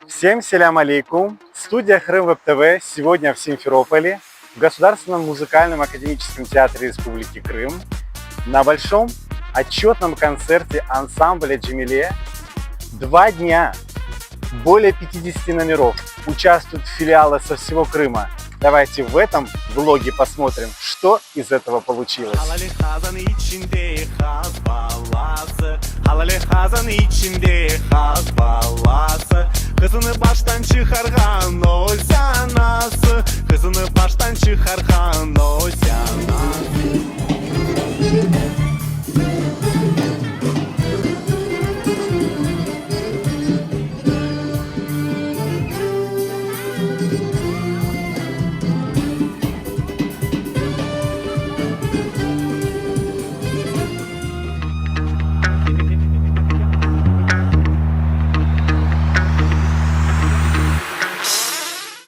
Всем селям алейкум! Студия Крым Веб ТВ сегодня в Симферополе, в Государственном музыкальном академическом театре Республики Крым, на большом отчетном концерте ансамбля Джемиле. 2 дня, более 50 номеров, участвуют филиалы со всего Крыма. Давайте в этом влоге посмотрим, что из этого получилось. Kızını baştan çıkargan o zanası, kızını baştan çıkargan o zanası.